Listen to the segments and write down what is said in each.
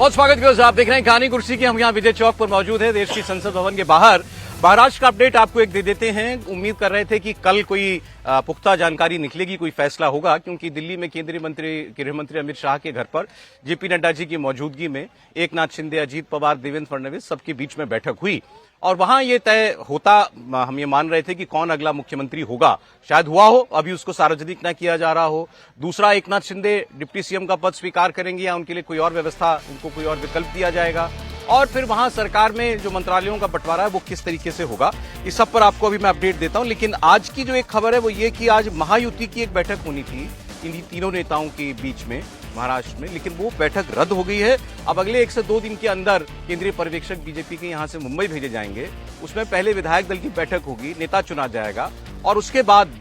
बहुत स्वागत करो। आप देख रहे हैं कहानी कुर्सी की। हम यहाँ विजय चौक पर मौजूद है, देश की संसद भवन के बाहर। महाराष्ट्र का अपडेट आपको एक दे देते हैं। उम्मीद कर रहे थे कि कल कोई पुख्ता जानकारी निकलेगी, कोई फैसला होगा, क्योंकि दिल्ली में केंद्रीय मंत्री गृह मंत्री अमित शाह के घर पर जेपी नड्डा जी की मौजूदगी में एकनाथ शिंदे, अजीत पवार, देवेंद्र फडणवीस सबके बीच में बैठक हुई और वहां ये तय होता, हम ये मान रहे थे कि कौन अगला मुख्यमंत्री होगा। शायद हुआ हो, अभी उसको सार्वजनिक न किया जा रहा हो। दूसरा, एकनाथ शिंदे डिप्टी सीएम का पद स्वीकार करेंगे या उनके लिए कोई और व्यवस्था, उनको कोई और विकल्प दिया जाएगा। और फिर वहां सरकार में जो मंत्रालयों का बंटवारा है वो किस तरीके से होगा, इस सब पर आपको अभी मैं अपडेट देता हूं। लेकिन आज की जो एक खबर है वो ये कि आज महायुति की एक बैठक होनी थी इन्हीं तीनों नेताओं के बीच में महाराष्ट्र में, लेकिन वो बैठक रद्द हो गई है। अब अगले 1 से 2 दिन के अंदर केंद्रीय पर्यवेक्षक बीजेपी के यहां से मुंबई भेजे जाएंगे। उसमें पहले विधायक दल की बैठक होगी, नेता चुना जाएगा और उसके बाद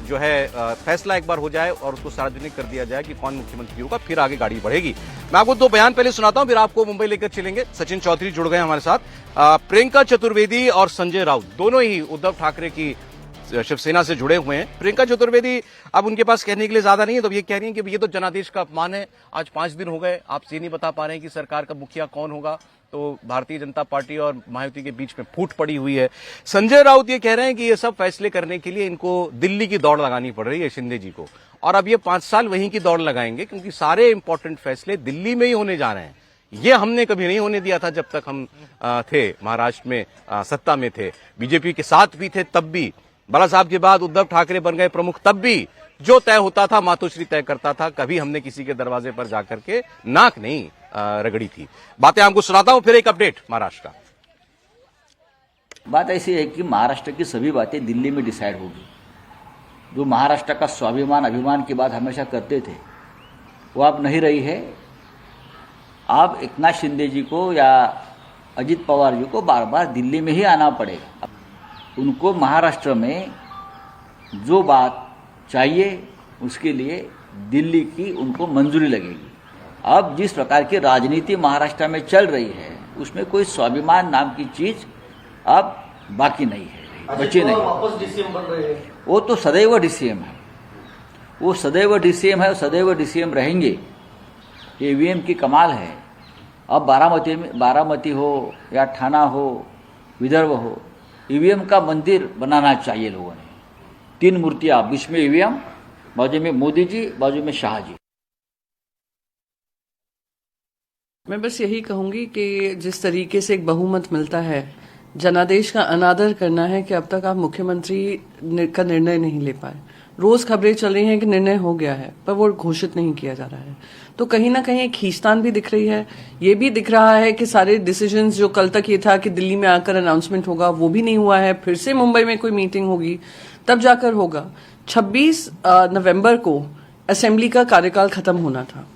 जो है फैसला एक बार हो जाए और उसको सार्वजनिक कर दिया जाए कि कौन मुख्यमंत्री होगा, फिर आगे गाड़ी बढ़ेगी। मैं आपको 2 बयान पहले सुनाता हूं, फिर आपको मुंबई लेकर चलेंगे। सचिन चौधरी जुड़ गए हमारे साथ। प्रियंका चतुर्वेदी और संजय राउत दोनों ही उद्धव ठाकरे की शिवसेना से जुड़े हुए हैं। प्रियंका चतुर्वेदी अब उनके पास कहने के लिए ज्यादा नहीं है, तो ये कह रही हैं कि ये तो जनादेश का अपमान है। आज 5 दिन हो गए, आप ये नहीं बता पा रहे हैं कि सरकार का मुखिया कौन होगा, तो भारतीय जनता पार्टी और महायुति के बीच में फूट पड़ी हुई है। संजय राउत ये कह रहे हैं कि ये सब फैसले करने के लिए इनको दिल्ली की दौड़ लगानी पड़ रही है शिंदे जी को, और अब ये 5 साल वहीं की दौड़ लगाएंगे क्योंकि सारे इंपॉर्टेंट फैसले दिल्ली में ही होने जा रहे हैं। ये हमने कभी नहीं होने दिया था जब तक हम थे महाराष्ट्र में, सत्ता में थे, बीजेपी के साथ भी थे, तब भी बाला साहब के बाद उद्धव ठाकरे बन गए प्रमुख, तब भी जो तय होता था मातोश्री तय करता था। कभी हमने किसी के दरवाजे पर जाकर के नाक नहीं रगड़ी थी। बातें आपको सुनाता हूं, फिर एक अपडेट महाराष्ट्र का। बात ऐसी है कि महाराष्ट्र की सभी बातें दिल्ली में डिसाइड होगी। जो महाराष्ट्र का स्वाभिमान अभिमान की बात हमेशा करते थे वो अब नहीं रही है। आप एकनाथ शिंदे जी को या अजीत पवार जी को बार बार दिल्ली में ही आना पड़ेगा। उनको महाराष्ट्र में जो बात चाहिए उसके लिए दिल्ली की उनको मंजूरी लगेगी। अब जिस प्रकार की राजनीति महाराष्ट्र में चल रही है उसमें कोई स्वाभिमान नाम की चीज अब बाकी नहीं है, बची नहीं। वापस डीसीएम बन रहे हैं, वो तो सदैव डीसीएम है, वो सदैव डीसीएम है, सदैव डीसीएम रहेंगे। ईवीएम की कमाल है। अब बारामती हो या ठाना हो, विदर्भ हो, ईवीएम का मंदिर बनाना चाहिए लोगों ने। 3 मूर्तियां, बीच में ईवीएम, बाजू में मोदी जी, बाजू में शाह जी। मैं बस यही कहूंगी कि जिस तरीके से एक बहुमत मिलता है, जनादेश का अनादर करना है कि अब तक आप मुख्यमंत्री का निर्णय नहीं ले पाए। रोज खबरें चल रही हैं कि निर्णय हो गया है पर वो घोषित नहीं किया जा रहा है, तो कहीं ना कहीं एक खींचतान भी दिख रही है। ये भी दिख रहा है कि सारे डिसीजंस जो कल तक ये था कि दिल्ली में आकर अनाउंसमेंट होगा वो भी नहीं हुआ है। फिर से मुंबई में कोई मीटिंग होगी तब जाकर होगा। 26 नवंबर को असेंबली का कार्यकाल खत्म होना था।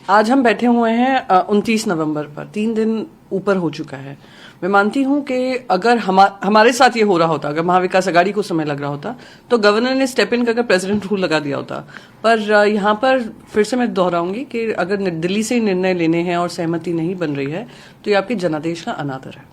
आज हम बैठे हुए हैं 29 नवंबर पर, 3 दिन ऊपर हो चुका है। मैं मानती हूं कि अगर हमारे साथ ये हो रहा होता, अगर महाविकास आघाड़ी को समय लग रहा होता तो गवर्नर ने स्टेप इन करके प्रेसिडेंट रूल लगा दिया होता। पर यहाँ पर फिर से मैं दोहराऊंगी कि अगर दिल्ली से निर्णय लेने हैं और सहमति नहीं बन रही है तो ये आपके जनादेश का अनादर है।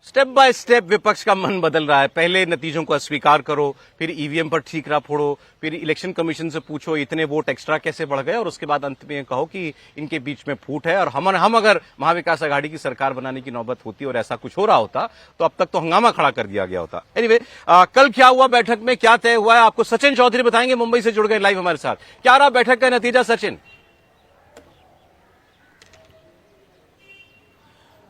स्टेप बाय स्टेप विपक्ष का मन बदल रहा है। पहले नतीजों को अस्वीकार करो, फिर ईवीएम पर ठीकरा फोड़ो, फिर इलेक्शन कमीशन से पूछो इतने वोट एक्स्ट्रा कैसे बढ़ गए, और उसके बाद अंत में कहो कि इनके बीच में फूट है और हम अगर महाविकास आघाड़ी की सरकार बनाने की नौबत होती और ऐसा कुछ हो रहा होता तो अब तक तो हंगामा खड़ा कर दिया गया होता। एनीवे, कल क्या हुआ बैठक में, क्या तय हुआ है, आपको सचिन चौधरी बताएंगे। मुंबई से जुड़ गए लाइव हमारे साथ। क्या रहा बैठक का नतीजा सचिन?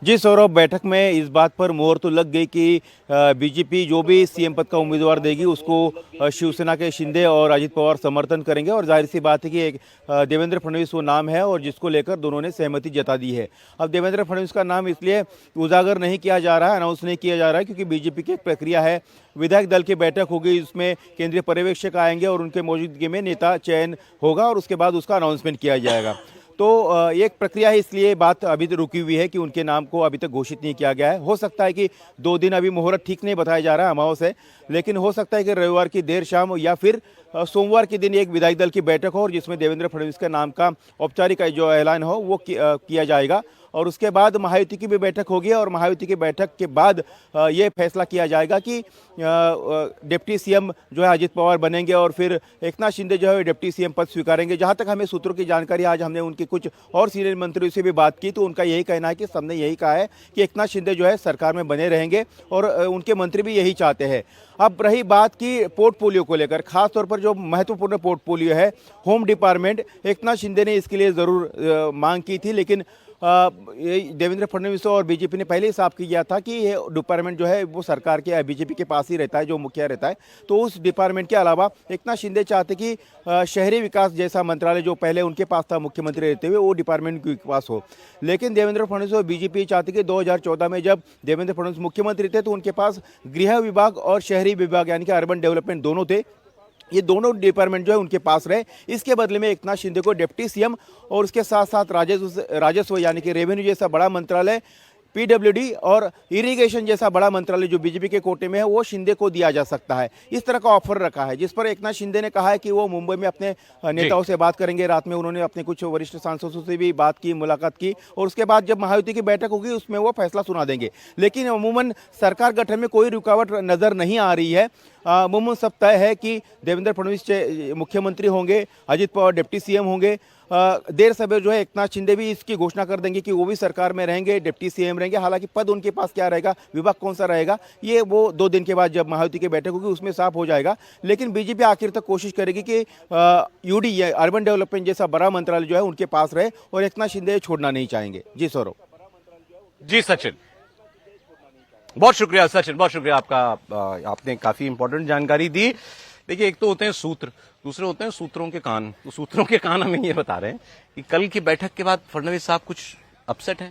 जी सौरभ, बैठक में इस बात पर मोहर तो लग गई कि बीजेपी जो भी सीएम पद का उम्मीदवार देगी उसको शिवसेना के शिंदे और अजीत पवार समर्थन करेंगे, और जाहिर सी बात है कि एक देवेंद्र फडणवीस वो नाम है और जिसको लेकर दोनों ने सहमति जता दी है। अब देवेंद्र फडणवीस का नाम इसलिए उजागर नहीं किया जा रहा है, अनाउंस नहीं किया जा रहा है, क्योंकि बीजेपी की एक प्रक्रिया है। विधायक दल की बैठक होगी, उसमें केंद्रीय पर्यवेक्षक आएंगे और उनके मौजूदगी में नेता चयन होगा और उसके बाद उसका अनाउंसमेंट किया जाएगा। तो एक प्रक्रिया है, इसलिए बात अभी तो रुकी हुई है कि उनके नाम को अभी तक घोषित नहीं किया गया है। हो सकता है कि 2 दिन, अभी मुहूर्त ठीक नहीं बताया जा रहा है, अमावस है, लेकिन हो सकता है कि रविवार की देर शाम या फिर सोमवार के दिन एक विधायक दल की बैठक हो और जिसमें देवेंद्र फडणवीस के नाम का औपचारिक जो ऐलान हो वो किया जाएगा और उसके बाद महायुति की भी बैठक होगी और महायुति की बैठक के बाद ये फैसला किया जाएगा कि डिप्टी सीएम जो है अजित पवार बनेंगे और फिर एकनाथ शिंदे जो है डिप्टी सीएम पद स्वीकारेंगे। जहां तक हमें सूत्रों की जानकारी, आज हमने उनके कुछ और सीनियर मंत्रियों से भी बात की तो उनका यही कहना है कि सबने यही कहा है कि एकनाथ शिंदे जो है सरकार में बने रहेंगे और उनके मंत्री भी यही चाहते हैं। अब रही बात की पोर्टफोलियो को लेकर, खासतौर पर जो महत्वपूर्ण पोर्टफोलियो है होम डिपार्टमेंट, एकनाथ शिंदे ने इसके लिए ज़रूर मांग की थी, लेकिन देवेंद्र फडणवीस और बीजेपी ने पहले ही साफ किया था कि ये डिपार्टमेंट जो है वो सरकार के बीजेपी के पास ही रहता है, जो मुखिया रहता है। तो उस डिपार्टमेंट के अलावा एकनाथ शिंदे चाहते कि शहरी विकास जैसा मंत्रालय जो पहले उनके पास था मुख्यमंत्री रहते हुए, वो डिपार्टमेंट के पास हो। लेकिन देवेंद्र फडणवीस और बीजेपी चाहते कि 2014 में जब देवेंद्र फडणवीस मुख्यमंत्री थे तो उनके पास गृह विभाग और शहरी विभाग यानी कि अर्बन डेवलपमेंट दोनों थे, ये दोनों डिपार्टमेंट जो है उनके पास रहे। इसके बदले में एकनाथ शिंदे को डिप्टी सीएम और उसके साथ साथ राजस्व यानी कि रेवेन्यू जैसा बड़ा मंत्रालय, पीडब्ल्यूडी और इरिगेशन जैसा बड़ा मंत्रालय जो बीजेपी के कोटे में है वो शिंदे को दिया जा सकता है। इस तरह का ऑफर रखा है, जिस पर एकनाथ शिंदे ने कहा है कि वो मुंबई में अपने नेताओं से बात करेंगे। रात में उन्होंने अपने कुछ वरिष्ठ सांसदों से भी बात की, मुलाकात की और उसके बाद जब महायुति की बैठक होगी उसमें वो फैसला सुना देंगे। लेकिन अमूमन सरकार गठन में कोई रुकावट नजर नहीं आ रही है। अमूमन सब तय है कि देवेंद्र फडणवीस मुख्यमंत्री होंगे, अजित पवार डिप्टी सीएम होंगे। देर सवेर जो है एकनाथ शिंदे भी इसकी घोषणा कर देंगे कि वो भी सरकार में रहेंगे, डिप्टी सीएम रहेंगे। हालांकि पद उनके पास क्या रहेगा, विभाग कौन सा रहेगा, ये वो 2 दिन के बाद जब महायुति की बैठक होगी उसमें साफ हो जाएगा। लेकिन बीजेपी आखिर तक कोशिश करेगी कि यूडी या अर्बन डेवलपमेंट जैसा बड़ा मंत्रालय जो है उनके पास रहे और एकनाथ शिंदे छोड़ना नहीं चाहेंगे। जी सौरभ। जी सचिन, बहुत शुक्रिया सचिन, बहुत शुक्रिया आपका। आपने काफी इंपॉर्टेंट जानकारी दी। देखिए, एक तो होते हैं सूत्र, दूसरे होते हैं सूत्रों के कान। तो सूत्रों के कान हमें ये बता रहे हैं कि कल की बैठक के बाद फडणवीस साहब कुछ अपसेट हैं,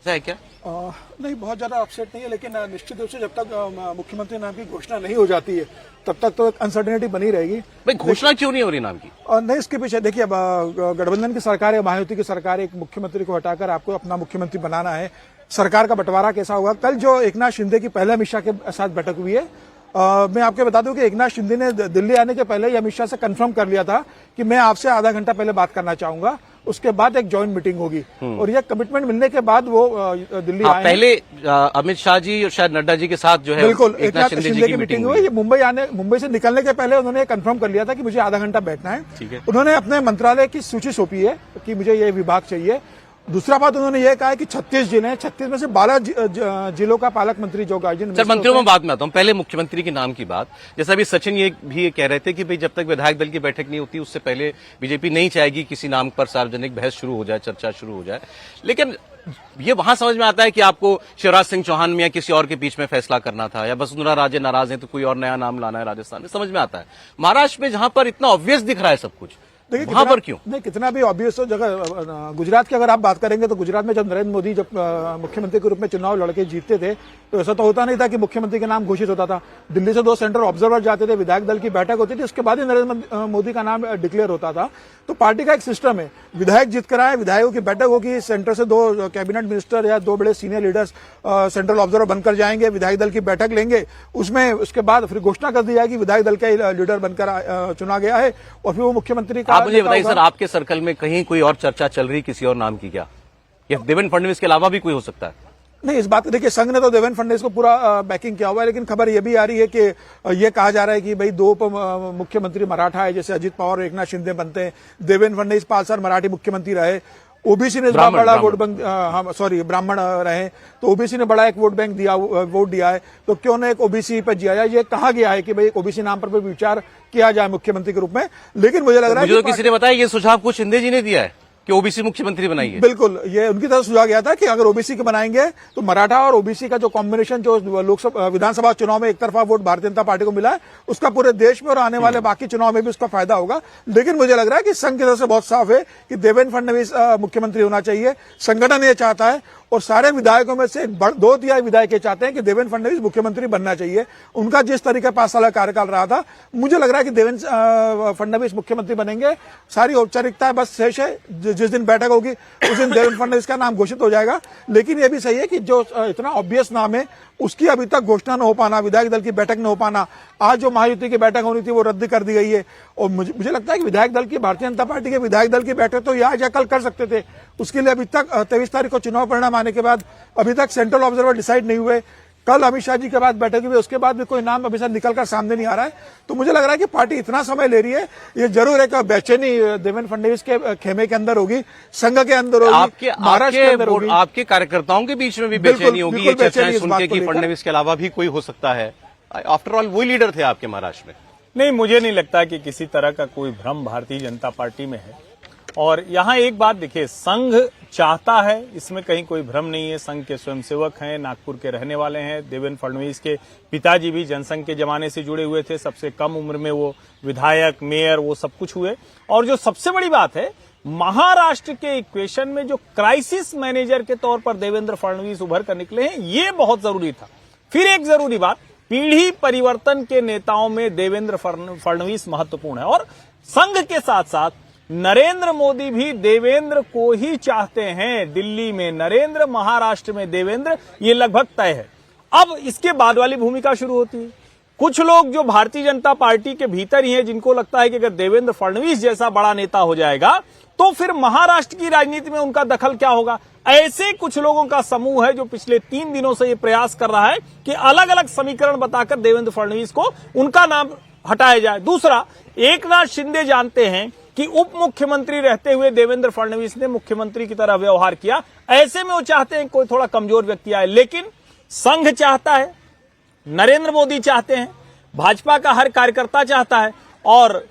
ऐसा है क्या? नहीं, बहुत ज्यादा अपसेट नहीं है, लेकिन निश्चित रूप से जब तक मुख्यमंत्री नाम की घोषणा नहीं हो जाती है तब तक तो अनसर्टेनिटी बनी रहेगी। भाई, घोषणा क्यों नहीं हो रही नाम की? नहीं, इसके पीछे देखिए, अब गठबंधन की सरकार है, महायुति की सरकार, एक मुख्यमंत्री को हटाकर आपको अपना मुख्यमंत्री बनाना है। सरकार का बंटवारा कैसा होगा? कल जो एकनाथ शिंदे की पहले अमित शाह के साथ बैठक हुई है, मैं आपको बता दूं कि एकनाथ शिंदे ने दिल्ली आने के पहले ही अमित शाह से कंफर्म कर लिया था कि मैं आपसे आधा घंटा पहले बात करना चाहूंगा, उसके बाद एक जॉइंट मीटिंग होगी। और यह कमिटमेंट मिलने के बाद वो दिल्ली आए। पहले अमित शाह जी और शायद नड्डा जी के साथ जो है बिल्कुल एकनाथ शिंदे की मीटिंग हुई। ये मुंबई से निकलने के पहले उन्होंने कंफर्म कर लिया था कि मुझे आधा घंटा बैठना है। उन्होंने अपने मंत्रालय की सूची सौंपी है कि मुझे ये विभाग चाहिए। दूसरा बात उन्होंने ये कहा है कि 36 जिले हैं, 36 में से 12 जिलों का पालक मंत्री जो गार्जियन सर, मंत्रियों में बात में आता हूं, पहले मुख्यमंत्री के नाम की बात। जैसा अभी सचिन ये भी कह रहे थे कि भाई जब तक विधायक दल की बैठक नहीं होती उससे पहले बीजेपी नहीं चाहेगी किसी नाम पर सार्वजनिक बहस शुरू हो जाए, चर्चा शुरू हो जाए। लेकिन ये वहां समझ में आता है कि आपको शिवराज सिंह चौहान में या किसी और के बीच में फैसला करना था, या वसुंधरा राजे नाराज है तो कोई और नया नाम लाना है राजस्थान में, समझ में आता है। महाराष्ट्र में जहां पर इतना ऑब्वियस दिख रहा है सब कुछ, वहां पर क्यों नहीं? कितना भी ऑब्वियस हो जगह, गुजरात की अगर आप बात करेंगे तो गुजरात में जब नरेंद्र मोदी जब मुख्यमंत्री के रूप में चुनाव लड़के जीतते थे तो ऐसा तो होता नहीं था कि मुख्यमंत्री के नाम घोषित होता था। दिल्ली से 2 सेंट्रल ऑब्जर्वर जाते थे, विधायक दल की बैठक होती थी, उसके बाद ही नरेंद्र मोदी का नाम डिक्लेयर होता था। तो पार्टी का एक सिस्टम है, विधायक जीत कर आए, विधायकों की बैठक होगी, सेंटर से 2 कैबिनेट मिनिस्टर या 2 बड़े सीनियर लीडर्स सेंट्रल ऑब्जर्वर बनकर जाएंगे, विधायक दल की बैठक लेंगे, उसमें उसके बाद फिर घोषणा कर दी जाएगी विधायक दल का लीडर बनकर चुना गया है और फिर वो मुख्यमंत्री का। आप मुझे बताइए सर, आपके सर्कल में कहीं कोई और चर्चा चल रही किसी और नाम की क्या, या देवेंद्र फडणवीस के अलावा भी कोई हो सकता है? नहीं, इस बात को देखिए, संघ ने तो देवेंद्र फडणवीस को पूरा बैकिंग किया हुआ है, लेकिन खबर यह भी आ रही है कि ये कहा जा रहा है कि भाई 2 मुख्यमंत्री मराठा है, जैसे अजित पवार और एकनाथ शिंदे बनते हैं। देवेंद्र फडणवीस 5 साल मराठी मुख्यमंत्री रहे, ओबीसी ने बड़ा वोट बैंक, ब्राह्मण रहे, तो ओबीसी ने बड़ा एक वोट दिया है, तो क्यों ना एक ओबीसी पर जिया जाए? ये कहा गया है कि भाई एक ओबीसी नाम पर विचार किया जाए मुख्यमंत्री के रूप में। लेकिन मुझे लग रहा है मुझे तो किसी ने बताया ये सुझाव को शिंदे जी ने दिया है कि ओबीसी मुख्यमंत्री बनाइए। बिल्कुल, ये उनकी तरफ सुझाव गया था कि अगर ओबीसी के बनाएंगे तो मराठा और ओबीसी का जो कॉम्बिनेशन जो लोकसभा विधानसभा चुनाव में एक तरफा वोट भारतीय जनता पार्टी को मिला है, उसका पूरे देश में और आने वाले बाकी चुनाव में भी उसका फायदा होगा। लेकिन मुझे लग रहा है कि संघ की तरफ से बहुत साफ है कि देवेंद्र फडणवीस मुख्यमंत्री होना चाहिए। संगठन ये चाहता है और सारे विधायकों में से 2/3 विधायक ये चाहते हैं कि देवेंद्र फडणवीस मुख्यमंत्री बनना चाहिए। उनका जिस तरीके 5 साल का कार्यकाल रहा था, मुझे लग रहा है कि देवेंद्र फडणवीस मुख्यमंत्री बनेंगे। सारी औपचारिकता बस शेष है, जिस दिन बैठक होगी उस दिन देवेंद्र फडणवीस का नाम घोषित हो जाएगा। लेकिन यह भी सही है कि जो इतना ऑब्वियस नाम है उसकी अभी तक घोषणा न हो पाना, विधायक दल की बैठक न हो पाना, आज जो महायुति की बैठक होनी थी वो रद्द कर दी गई है। और मुझे लगता है कि विधायक दल की, भारतीय जनता पार्टी के विधायक दल की बैठक तो आज या कल कर सकते थे। उसके लिए अभी तक 23 तारीख को चुनाव परिणाम आने के बाद अभी तक सेंट्रल ऑब्जर्वर डिसाइड नहीं हुए। कल अमित शाह जी के बाद बैठक हुई, उसके बाद भी कोई नाम अभी तक निकलकर सामने नहीं आ रहा है। तो मुझे लग रहा है कि पार्टी इतना समय ले रही है, ये जरूर एक बेचैनी देवेंद्र फडणवीस के खेमे के अंदर होगी, संघ के अंदर होगी, महाराष्ट्र के अंदर होगी, आपके कार्यकर्ताओं के बीच में भी बिल्कुल, बेचैनी होगी। ये बिल्कुल चर्चाएं बेचैनी इस सुन बात के को कि लेकर। फडणवीस के अलावा भी कोई हो सकता है। आफ्टर ऑल वही लीडर थे आपके महाराष्ट्र में। नहीं, मुझे नहीं लगता कि किसी तरह का कोई भ्रम भारतीय जनता पार्टी में है। और यहाँ एक बात देखिए, संघ चाहता है, इसमें कहीं कोई भ्रम नहीं है। संघ के स्वयंसेवक हैं, नागपुर के रहने वाले हैं। देवेंद्र फडणवीस के पिताजी भी जनसंघ के जमाने से जुड़े हुए थे, सबसे कम उम्र में वो विधायक, मेयर, वो सब कुछ हुए। और जो सबसे बड़ी बात है, महाराष्ट्र के इक्वेशन में जो क्राइसिस मैनेजर के तौर पर देवेंद्र फडणवीस उभर कर निकले हैं, ये बहुत जरूरी था। फिर एक जरूरी बात, पीढ़ी परिवर्तन के नेताओं में देवेंद्र फडणवीस महत्वपूर्ण है। और संघ के साथ साथ नरेंद्र मोदी भी देवेंद्र को ही चाहते हैं। दिल्ली में नरेंद्र, महाराष्ट्र में देवेंद्र, ये लगभग तय है। अब इसके बाद वाली भूमिका शुरू होती है। कुछ लोग जो भारतीय जनता पार्टी के भीतर ही हैं, जिनको लगता है कि अगर देवेंद्र फडणवीस जैसा बड़ा नेता हो जाएगा तो फिर महाराष्ट्र की राजनीति में उनका दखल क्या होगा। ऐसे कुछ लोगों का समूह है जो पिछले 3 दिनों से ये प्रयास कर रहा है कि अलग अलग समीकरण बताकर देवेंद्र फडणवीस को उनका नाम हटाया जाए। दूसरा, एकनाथ शिंदे जानते हैं कि उप मुख्यमंत्री रहते हुए देवेंद्र फडणवीस ने मुख्यमंत्री की तरह व्यवहार किया। ऐसे में वो चाहते हैं कोई थोड़ा कमजोर व्यक्ति आए, लेकिन संघ चाहता है, नरेंद्र मोदी चाहते हैं, भाजपा का हर कार्यकर्ता चाहता है, और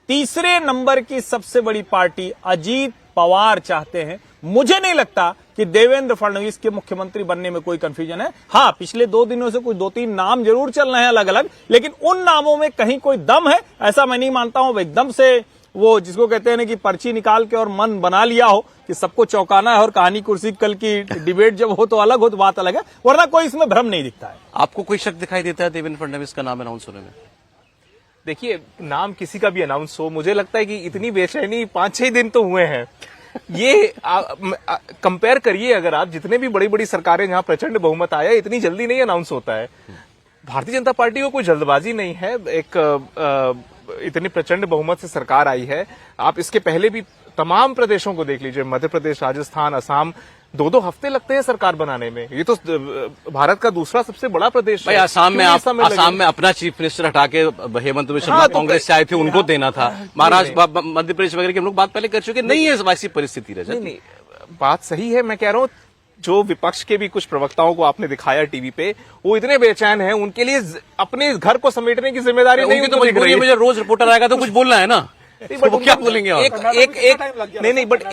तीसरे नंबर की सबसे बड़ी पार्टी अजीत पवार चाहते हैं। मुझे नहीं लगता कि देवेंद्र फडणवीस के मुख्यमंत्री बनने में कोई कंफ्यूजन है। हाँ, पिछले 2 दिनों से कुछ 2-3 नाम जरूर चल रहे हैं अलग अलग, लेकिन उन नामों में कहीं कोई दम है ऐसा मैं नहीं मानता हूं। एकदम से वो जिसको कहते हैं ना कि पर्ची निकाल के और मन बना लिया हो कि सबको चौंकाना है और कहानी कुर्सी कल की डिबेट जब हो तो अलग हो, तो बात अलग है, वरना कोई इसमें भ्रम नहीं दिखता है। आपको कोई शक दिखाई देता है देवेंद्र फडणवीस का नाम अनाउंस होने में? देखिए, नाम किसी का भी अनाउंस हो, मुझे लगता है कि इतनी बेचैनी 5-6 दिन तो हुए हैं। ये कंपेयर करिए, अगर आप जितने भी बड़ी बड़ी सरकारें जहां प्रचंड बहुमत आया, इतनी जल्दी नहीं अनाउंस होता है। भारतीय जनता पार्टी को कोई जल्दबाजी नहीं है। एक इतनी प्रचंड बहुमत से सरकार आई है। आप इसके पहले भी तमाम प्रदेशों को देख लीजिए, मध्य प्रदेश, राजस्थान, असम, 2-2 हफ्ते लगते हैं सरकार बनाने में। ये तो भारत का दूसरा सबसे बड़ा प्रदेश भाई, है। आसाम में अपना चीफ मिनिस्टर हटा के हेमंत बिश्वा शर्मा कांग्रेस से आए थे, उनको देना था। महाराष्ट्र, मध्य प्रदेश वगैरह के हम लोग बात पहले कर चुके, नहीं है वैसी परिस्थिति रही। नहीं, बात सही है। मैं कह रहा हूँ, जो विपक्ष के भी कुछ प्रवक्ताओं को आपने दिखाया टीवी पे, वो इतने बेचैन हैं, उनके लिए अपने घर को समेटने की जिम्मेदारी नहीं उनकी तो मजबूरी है। मुझे रोज रिपोर्टर आएगा तो कुछ बोलना है ना, तो वो क्या बोलेंगे?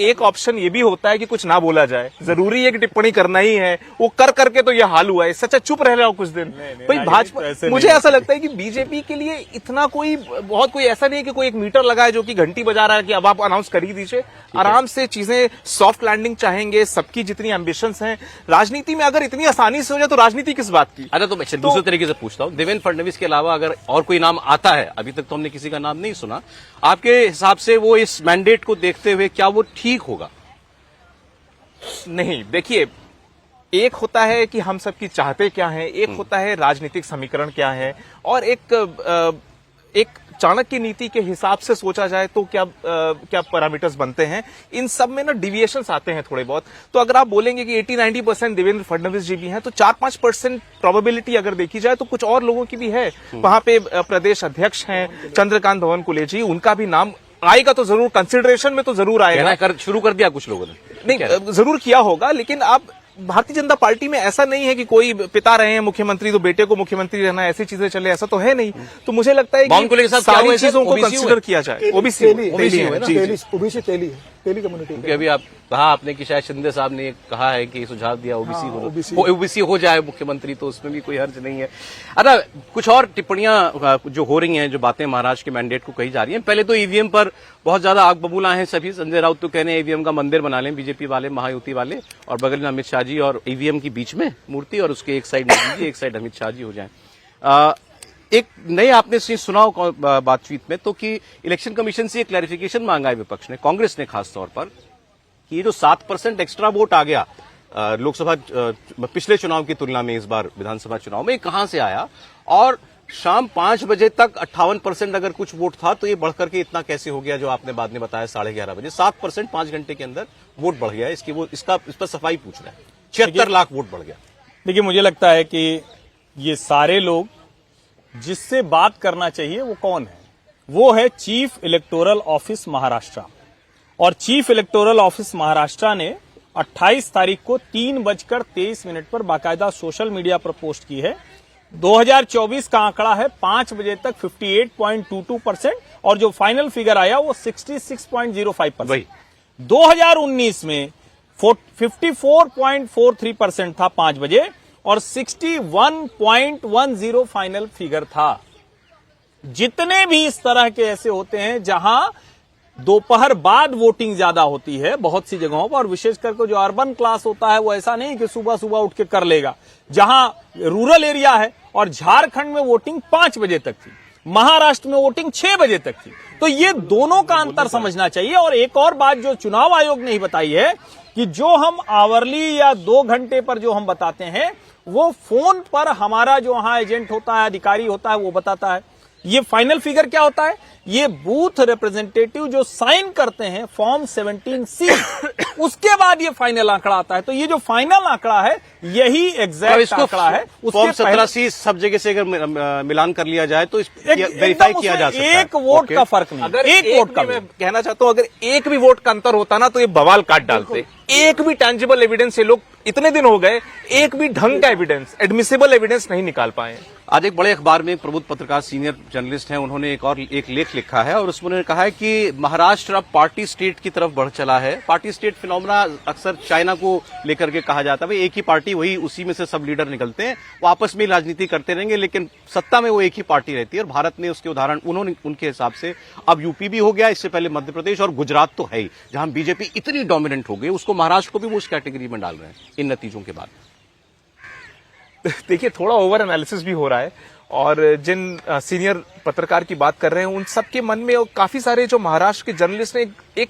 एक ऑप्शन ये भी होता है कि कुछ ना बोला जाए। जरूरी है कि टिप्पणी करना ही है, वो कर करके तो ये हाल हुआ है। सच्चा चुप रह जाओ कुछ दिन। भाई, भाजपा, मुझे ऐसा लगता है कि बीजेपी के लिए इतना कोई ऐसा नहीं है कि कोई एक मीटर लगा है जो कि घंटी बजा रहा है कि अब आप अनाउंस कर ही दीजिए। आराम से चीजें सॉफ्ट लैंडिंग चाहेंगे, सबकी जितनी एम्बिशंस हैं। राजनीति में अगर इतनी आसानी से हो जाए तो राजनीति किस बात की? अरे तो मैं दूसरे तरीके से पूछता हूँ, देवेंद्र फडणवीस के अलावा अगर और कोई नाम आता है, अभी तक तो हमने किसी का नाम नहीं सुना, आपके हिसाब से वो इस मैंडेट को देखते हुए क्या वो ठीक होगा? नहीं, देखिए, एक होता है कि हम सबकी चाहते क्या हैं, एक होता है राजनीतिक समीकरण क्या है, और एक चाणक्य नीति के हिसाब से सोचा जाए तो क्या पैरामीटर्स बनते हैं। इन सब में ना डिविएशंस आते हैं थोड़े बहुत। तो अगर आप बोलेंगे कि 80-90% देवेंद्र फडणवीस जी भी हैं, तो 4-5% प्रोबेबिलिटी अगर देखी जाए तो कुछ और लोगों की भी है। वहां पे प्रदेश अध्यक्ष हैं चंद्रकांत भवनकुले जी, उनका भी नाम आएगा तो जरूर, कंसिडरेशन में तो जरूर आएगा। शुरू कर दिया कुछ लोगों ने, नहीं जरूर किया होगा, लेकिन अब भारतीय जनता पार्टी में ऐसा नहीं है कि कोई पिता रहे हैं मुख्यमंत्री तो बेटे को मुख्यमंत्री रहना, ऐसी चीजें चले, ऐसा तो है नहीं। तो मुझे लगता है कि सारी चीजों को कंसीडर किया जाए। ओबीसी तेली कम्युनिटी, क्योंकि अभी आप कहा आपने कि शायद शिंदे साहब ने कहा है कि सुझाव दिया ओबीसी हो जाए मुख्यमंत्री, तो उसमें भी कोई हर्ज नहीं है। अच्छा, कुछ और टिप्पणियां जो हो रही हैं, जो बातें महाराष्ट्र के मैंडेट को कही जा रही हैं। पहले तो ईवीएम पर बहुत ज्यादा आग बबूला है सभी। संजय राउत तो कहने ईवीएम का मंदिर बना लें बीजेपी वाले, महायुति वाले, और बगल में अमित शाह जी और ईवीएम के बीच में मूर्ति, और उसके एक साइड मोदी जी, एक साइड अमित शाह जी हो जाए। एक नए आपने सुना बातचीत में तो कि इलेक्शन कमीशन से एक क्लैरिफिकेशन मांगा है विपक्ष ने, कांग्रेस ने खास तौर पर, कि ये जो 7% एक्स्ट्रा वोट आ गया लोकसभा पिछले चुनाव की तुलना में इस बार विधानसभा चुनाव में कहां से आया, और शाम 5 बजे तक 58% अगर कुछ वोट था तो ये बढ़कर के इतना कैसे हो गया जो आपने बाद में बताया 11:30 बजे 7% 5 घंटे के अंदर वोट बढ़ गया। इस पर सफाई पूछ रहा है। 76 लाख वोट बढ़ गया। देखिए, मुझे लगता है कि ये सारे लोग जिससे बात करना चाहिए वो कौन है, वो है चीफ इलेक्टोरल ऑफिस महाराष्ट्र। और चीफ इलेक्टोरल ऑफिस महाराष्ट्र ने 28 तारीख को 3:23 पर बाकायदा सोशल मीडिया पर पोस्ट की है। 2024 का आंकड़ा है 5 बजे तक 58.22% और जो फाइनल फिगर आया वो 66.05%। 2019 में 54.43% था 5 बजे और 61.10 फाइनल फिगर था। जितने भी इस तरह के ऐसे होते हैं जहां दोपहर बाद वोटिंग ज्यादा होती है बहुत सी जगहों पर, और विशेष करके जो अर्बन क्लास होता है वो ऐसा नहीं कि सुबह सुबह उठ के कर लेगा। जहां रूरल एरिया है और झारखंड में वोटिंग 5 बजे तक थी, महाराष्ट्र में वोटिंग 6 बजे तक थी। तो ये दोनों का अंतर समझना चाहिए। और एक और बात जो चुनाव आयोग ने ही बताई है कि जो हम आवरली या 2 घंटे पर जो हम बताते हैं वो फोन पर हमारा जो वहां एजेंट होता है, अधिकारी होता है, वो बताता है। ये फाइनल फिगर क्या होता है, ये बूथ रिप्रेजेंटेटिव जो साइन करते हैं फॉर्म 17C उसके बाद ये फाइनल आंकड़ा आता है। तो ये जो फाइनल आंकड़ा है यही एग्जैक्ट आंकड़ा है। फॉर्म 17C सब जगह से अगर मिलान कर लिया जाए तो वेरीफाई किया जा सकता है। एक वोट का फर्क नहीं, अगर एक वोट का। मैं कहना चाहता हूं, अगर एक भी वोट का अंतर होता ना तो ये बवाल काट डालते। एक भी टेंजिबल एविडेंस, ये लोग इतने दिन हो गए एक भी ढंग का एविडेंस, एडमिसिबल एविडेंस नहीं निकाल पाए। आज एक बड़े अखबार में प्रबुद्ध पत्रकार सीनियर जर्नलिस्ट हैं, उन्होंने एक लेख लिखा है और उसमें उन्होंने कहा है कि महाराष्ट्र अब पार्टी स्टेट की तरफ बढ़ चला है। पार्टी स्टेट फिनोमेना अक्सर चाइना को लेकर के कहा जाता है, भाई एक ही पार्टी, वही उसी में से सब लीडर निकलते हैं, वो आपस में राजनीति करते रहेंगे लेकिन सत्ता में वो एक ही पार्टी रहती है। और भारत ने उसके उदाहरण उन्होंने उनके हिसाब से अब यूपी भी हो गया, इससे पहले मध्य प्रदेश और गुजरात तो है ही, जहां बीजेपी इतनी डोमिनेंट हो गई, उसको महाराष्ट्र को भी वो उस कैटेगरी में डाल रहे हैं इन नतीजों के बाद। देखिए, थोड़ा ओवर एनालिसिस भी हो रहा है और जिन सीनियर पत्रकार की बात कर रहे हैं उन सबके मन में काफी सारे जो महाराष्ट्र के जर्नलिस्ट ने एक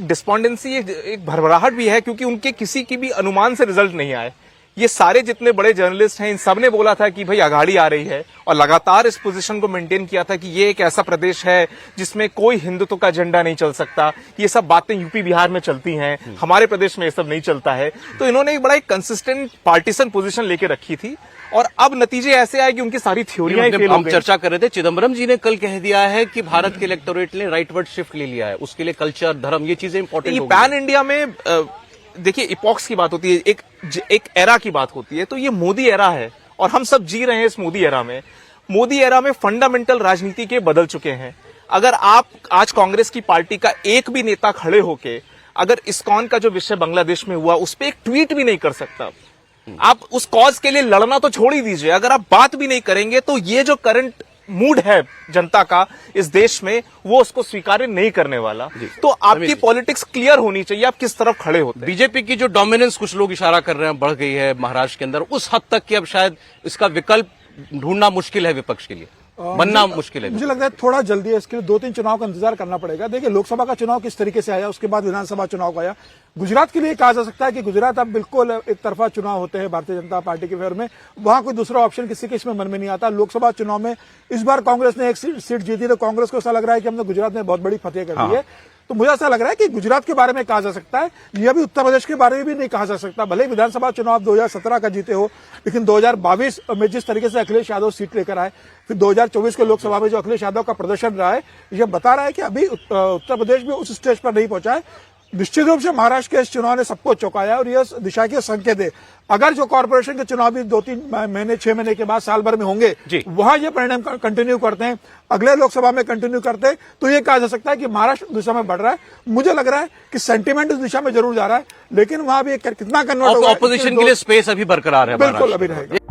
डिस्पॉन्डेंसी, एक भरभराहट भी है, क्योंकि उनके किसी की भी अनुमान से रिजल्ट नहीं आए। ये सारे जितने बड़े जर्नलिस्ट हैं इन सब ने बोला था कि भाई आघाड़ी आ रही है और लगातार इस पोजीशन को मेंटेन किया था कि ये एक ऐसा प्रदेश है जिसमें कोई हिंदुत्व का झंडा नहीं चल सकता। ये सब बातें यूपी बिहार में चलती हैं, हमारे प्रदेश में ये सब नहीं चलता है। तो इन्होंने एक बड़ा एक कंसिस्टेंट पार्टीसन पोजीशन लेके रखी थी और अब नतीजे ऐसे आए कि उनकी सारी थ्योरियां फेल हो हम गई। चर्चा कर रहे थे, चिदम्बरम जी ने कल कह दिया है कि भारत के इलेक्टोरेट ने राइटवर्ड शिफ्ट ले लिया है, उसके लिए कल्चर, धर्म, ये चीजें इंपॉर्टेंट हो गई। पैन इंडिया में देखिए इपॉक्स की बात होती है, एक एरा की बात होती है। तो ये मोदी एरा है और हम सब जी रहे हैं इस मोदी एरा में। मोदी एरा में फंडामेंटल राजनीति के बदल चुके हैं। अगर आप आज कांग्रेस की पार्टी का एक भी नेता खड़े होके अगर इस्कॉन का जो विषय बांग्लादेश में हुआ उस पर एक ट्वीट भी नहीं कर सकता, आप उस कॉज के लिए लड़ना तो छोड़ ही दीजिए, अगर आप बात भी नहीं करेंगे तो ये जो करंट मूड है जनता का इस देश में वो उसको स्वीकार नहीं करने वाला। तो आपकी पॉलिटिक्स क्लियर होनी चाहिए, आप किस तरफ खड़े होते हैं। बीजेपी की जो डोमिनेंस कुछ लोग इशारा कर रहे हैं बढ़ गई है महाराष्ट्र के अंदर, उस हद तक कि अब शायद इसका विकल्प ढूंढना मुश्किल है, विपक्ष के लिए बनना मुश्किल है। मुझे लगता है थोड़ा जल्दी है, इसके लिए 2-3 चुनाव का इंतजार करना पड़ेगा। देखिए, लोकसभा का चुनाव किस तरीके से आया, उसके बाद विधानसभा चुनाव आया। गुजरात के लिए कहा जा सकता है कि गुजरात अब बिल्कुल एक तरफा चुनाव होते हैं भारतीय जनता पार्टी के फेवर में, वहां कोई दूसरा ऑप्शन किसी के इसमें मन में नहीं आता। लोकसभा चुनाव में इस बार कांग्रेस ने एक सीट जीती, तो कांग्रेस को ऐसा लग रहा है कि हमने गुजरात में बहुत बड़ी फतेह कर दी है। तो मुझे ऐसा लग रहा है कि गुजरात के बारे में कहा जा सकता है, यह भी उत्तर प्रदेश के बारे में भी नहीं कहा जा सकता। भले विधानसभा चुनाव 2017 का जीते हो, लेकिन 2022 में जिस तरीके से अखिलेश यादव सीट लेकर आए, फिर 2024 के लोकसभा में जो अखिलेश यादव का प्रदर्शन रहा है, यह बता रहा है कि अभी उत्तर प्रदेश भी उस स्टेज पर नहीं पहुंचा है। निश्चित रूप से महाराष्ट्र के इस चुनाव ने सबको चौंकाया और यह दिशा के संकेत है। अगर जो कॉर्पोरेशन के चुनाव भी 2-3 महीने 6 महीने के बाद साल भर में होंगे, वहां ये परिणाम कंटिन्यू करते हैं, अगले लोकसभा में कंटिन्यू करते हैं, तो ये कहा जा सकता है कि महाराष्ट्र दिशा में बढ़ रहा है। मुझे लग रहा है कि सेंटीमेंट उस दिशा में जरूर जा रहा है, लेकिन वहां भी कितना कन्वर्ट होगा, ऑपोजिशन के लिए स्पेस अभी बरकरार है, बिल्कुल अभी रहेगा।